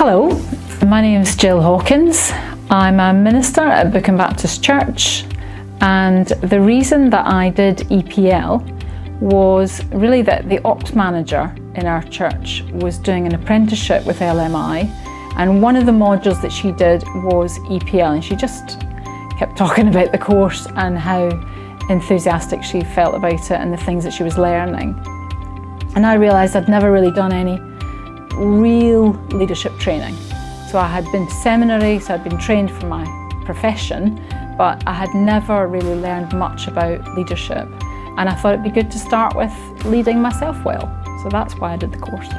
Hello, my name is Gill Hawkins. I'm a minister at Bookham Baptist Church, and the reason that I did EPL was really that the ops manager in our church was doing an apprenticeship with LMI, and one of the modules that she did was EPL, and she just kept talking about the course and how enthusiastic she felt about it and the things that she was learning. And I realised I'd never really done any real leadership training. So I had been to seminary, so I'd been trained for my profession, but I had never really learned much about leadership. And I thought it'd be good to start with leading myself well. So that's why I did the course.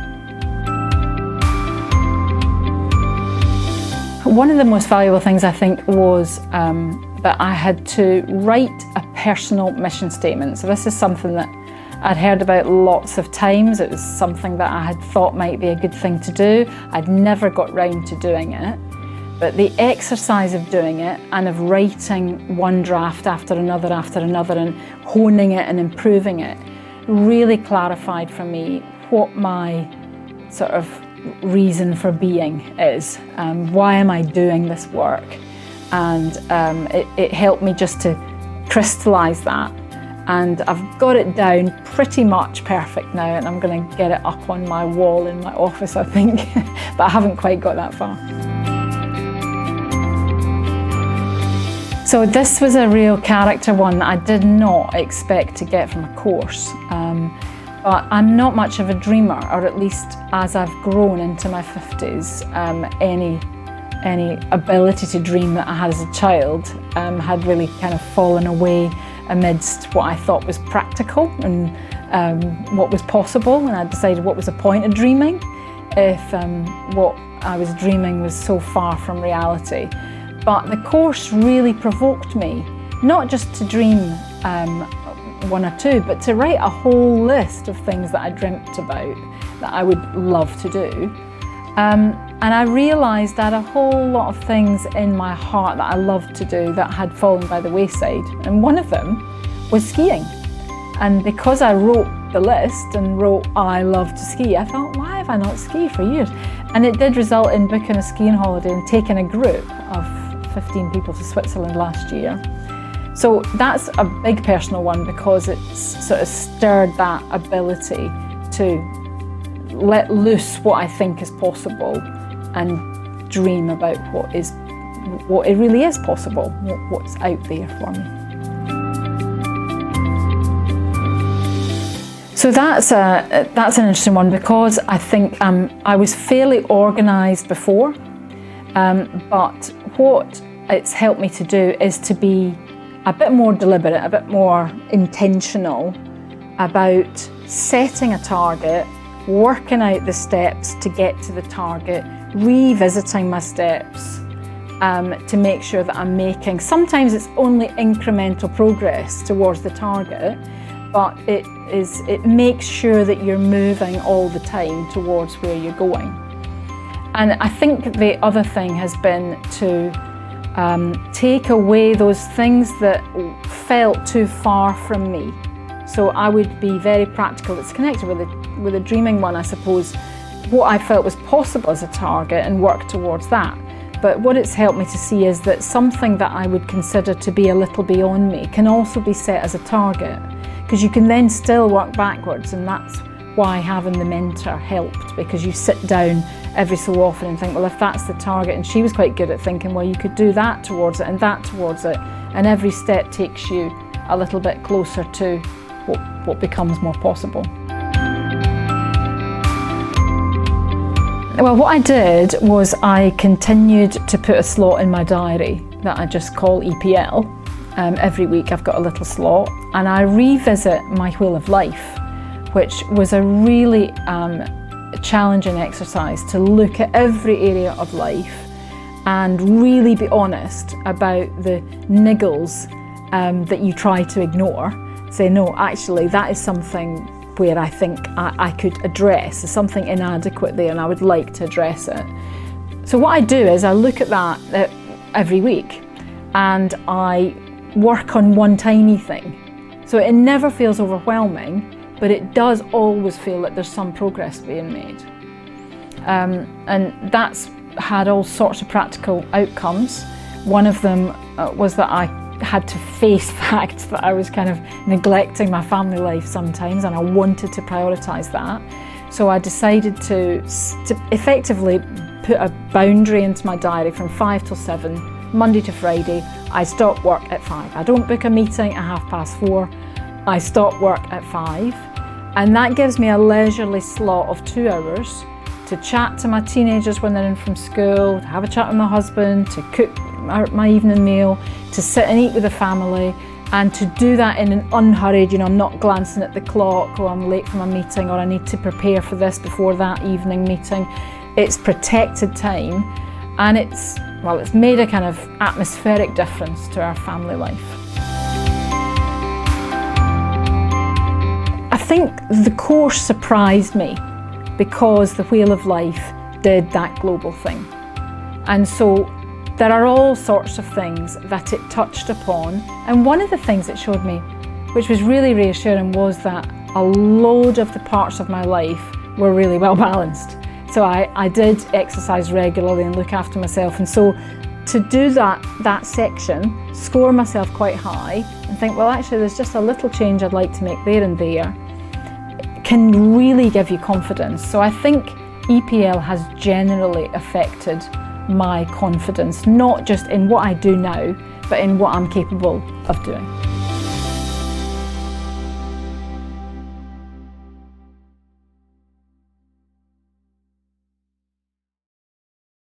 One of the most valuable things I think was that I had to write a personal mission statement. So this is something that I'd heard about lots of times. It was something that I had thought might be a good thing to do. I'd never got round to doing it. But the exercise of doing it and of writing one draft after another and honing it and improving it really clarified for me what my sort of reason for being is. Why am I doing this work? And it helped me just to crystallise that. And I've got it down pretty much perfect now, and I'm going to get it up on my wall in my office, I think, but I haven't quite got that far. So this was a real character one that I did not expect to get from a course. But I'm not much of a dreamer, or at least as I've grown into my 50s, any ability to dream that I had as a child had really kind of fallen away amidst what I thought was practical and what was possible, and I decided what was the point of dreaming if what I was dreaming was so far from reality. But the course really provoked me, not just to dream one or two, but to write a whole list of things that I dreamt about that I would love to do. And I realised that a whole lot of things in my heart that I loved to do that had fallen by the wayside. And one of them was skiing. And because I wrote the list and wrote, I love to ski, I thought, why have I not skied for years? And it did result in booking a skiing holiday and taking a group of 15 people to Switzerland last year. So that's a big personal one because it's sort of stirred that ability to let loose what I think is possible and dream about what it really is possible, what's out there for me. So that's an interesting one because I think I was fairly organised before, but what it's helped me to do is to be a bit more deliberate, a bit more intentional about setting a target, working out the steps to get to the target, revisiting my steps to make sure that I'm making, sometimes it's only incremental progress towards the target, but it makes sure that you're moving all the time towards where you're going. And I think the other thing has been to take away those things that felt too far from me. So I would be very practical. It's connected with a dreaming one, I suppose, what I felt was possible as a target and work towards that. But what it's helped me to see is that something that I would consider to be a little beyond me can also be set as a target, because you can then still work backwards, and that's why having the mentor helped, because you sit down every so often and think, well, if that's the target, and she was quite good at thinking, well, you could do that towards it and that towards it, and every step takes you a little bit closer to what becomes more possible. Well, what I did was I continued to put a slot in my diary that I just call EPL. Every week I've got a little slot, and I revisit my wheel of life, which was a really challenging exercise to look at every area of life and really be honest about the niggles that you try to ignore. Say, no, actually, that is something where I think I could address. There's something inadequate there and I would like to address it. So what I do is I look at that every week and I work on one tiny thing. So it never feels overwhelming, but it does always feel like there's some progress being made. And that's had all sorts of practical outcomes. One of them was that I had to face the fact that I was kind of neglecting my family life sometimes, and I wanted to prioritise that. So I decided to effectively put a boundary into my diary from 5 till 7, Monday to Friday. I stop work at 5. I don't book a meeting at 4:30. I stop work at 5. And that gives me a leisurely slot of 2 hours to chat to my teenagers when they're in from school, to have a chat with my husband, to cook my evening meal, to sit and eat with the family, and to do that in an unhurried, I'm not glancing at the clock, or I'm late for my meeting, or I need to prepare for this before that evening meeting. It's protected time, and it's made a kind of atmospheric difference to our family life. I think the course surprised me because the Wheel of Life did that global thing. And so there are all sorts of things that it touched upon. And one of the things it showed me, which was really reassuring, was that a load of the parts of my life were really well balanced. So I did exercise regularly and look after myself. And so to do that section, score myself quite high and think, well, actually there's just a little change I'd like to make there and there, can really give you confidence. So I think EPL has generally affected my confidence, not just in what I do now, but in what I'm capable of doing.